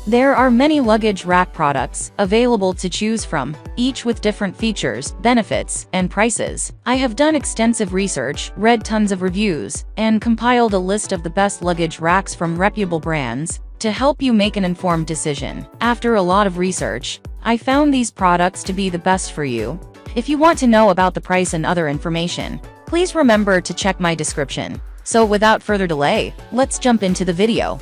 There are many luggage rack products available to choose from, each with different features, benefits, and prices. I have done extensive research, read tons of reviews, and compiled a list of the best luggage racks from reputable brands to help you make an informed decision. After a lot of research, I found these products to be the best for you. If you want to know about the price and other information, please remember to check my description. So without further delay, let's jump into the video.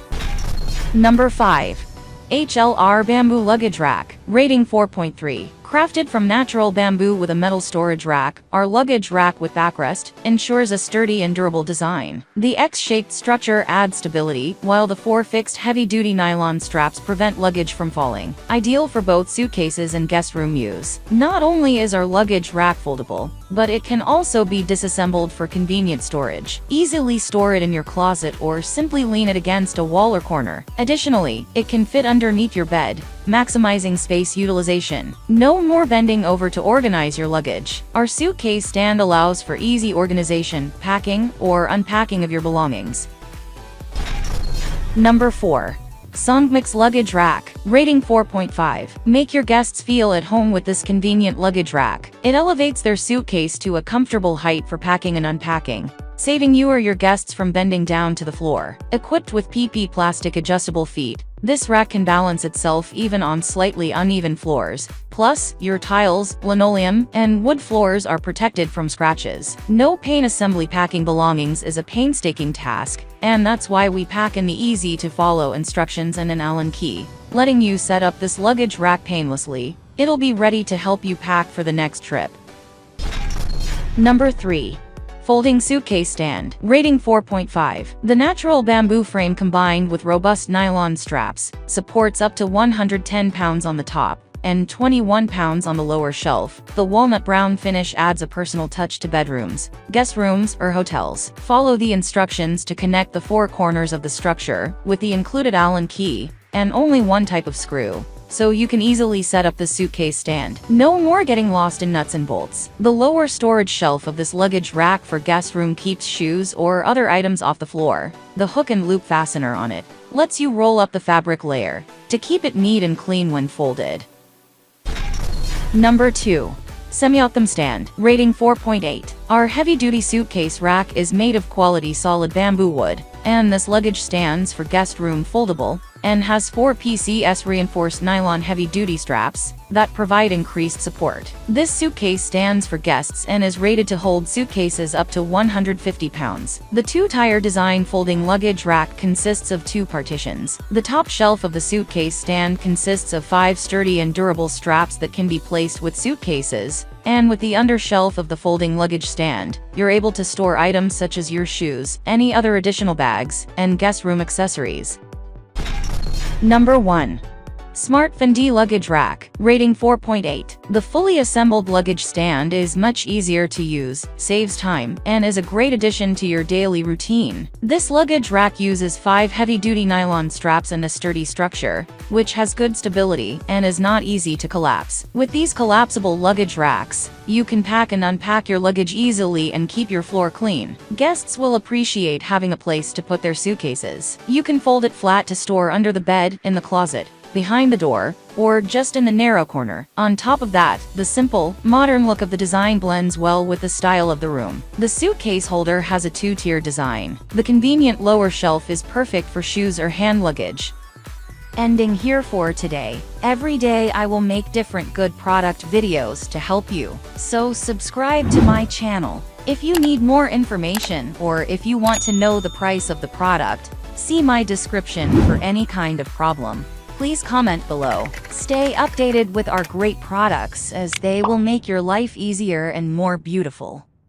Number 5. HLR Bamboo Luggage Rack. Rating 4.3. Crafted from natural bamboo with a metal storage rack, our luggage rack with backrest ensures a sturdy and durable design. The X-shaped structure adds stability, while the 4 fixed heavy-duty nylon straps prevent luggage from falling. Ideal for both suitcases and guest room use. Not only is our luggage rack foldable, but it can also be disassembled for convenient storage. Easily store it in your closet or simply lean it against a wall or corner. Additionally, it can fit underneath your bed, maximizing space utilization. No more bending over to organize your luggage. Our suitcase stand allows for easy organization, packing, or unpacking of your belongings. Number 4. Songmix Luggage Rack. Rating 4.5. Make your guests feel at home with this convenient luggage rack. It elevates their suitcase to a comfortable height for packing and unpacking, saving you or your guests from bending down to the floor. Equipped with PP plastic adjustable feet, this rack can balance itself even on slightly uneven floors. Plus, your tiles, linoleum, and wood floors are protected from scratches. No pain assembly. Packing belongings is a painstaking task, and that's why we pack in the easy-to-follow instructions and an Allen key, letting you set up this luggage rack painlessly. It'll be ready to help you pack for the next trip. Number 3. Folding Suitcase Stand. Rating 4.5. The natural bamboo frame combined with robust nylon straps supports up to 110 pounds on the top and 21 pounds on the lower shelf. The walnut brown finish adds a personal touch to bedrooms, guest rooms, or hotels. Follow the instructions to connect the 4 corners of the structure with the included Allen key and only one type of screw, so you can easily set up the suitcase stand. No more getting lost in nuts and bolts. The lower storage shelf of this luggage rack for guest room keeps shoes or other items off the floor. The hook and loop fastener on it lets you roll up the fabric layer to keep it neat and clean when folded. Number 2. Semi-Autumn Stand. Rating 4.8. Our heavy-duty suitcase rack is made of quality solid bamboo wood, and this luggage stands for guest room foldable and has 4 PCS reinforced nylon heavy-duty straps that provide increased support. This suitcase stands for guests and is rated to hold suitcases up to 150 pounds. The 2-tier design folding luggage rack consists of 2 partitions. The top shelf of the suitcase stand consists of 5 sturdy and durable straps that can be placed with suitcases, and with the undershelf of the folding luggage stand, you're able to store items such as your shoes, any other additional bags, and guest room accessories. Number 1. Smart Fendi Luggage Rack. Rating 4.8. The fully assembled luggage stand is much easier to use, saves time, and is a great addition to your daily routine. This luggage rack uses 5 heavy-duty nylon straps and a sturdy structure, which has good stability and is not easy to collapse. With these collapsible luggage racks, you can pack and unpack your luggage easily and keep your floor clean. Guests will appreciate having a place to put their suitcases. You can fold it flat to store under the bed, in the closet, behind the door, or just in the narrow corner. On top of that, the simple, modern look of the design blends well with the style of the room. The suitcase holder has a 2-tier design. The convenient lower shelf is perfect for shoes or hand luggage. Ending here for today. Every day I will make different good product videos to help you. So subscribe to my channel. If you need more information or if you want to know the price of the product, see my description for any kind of problem. Please comment below. Stay updated with our great products as they will make your life easier and more beautiful.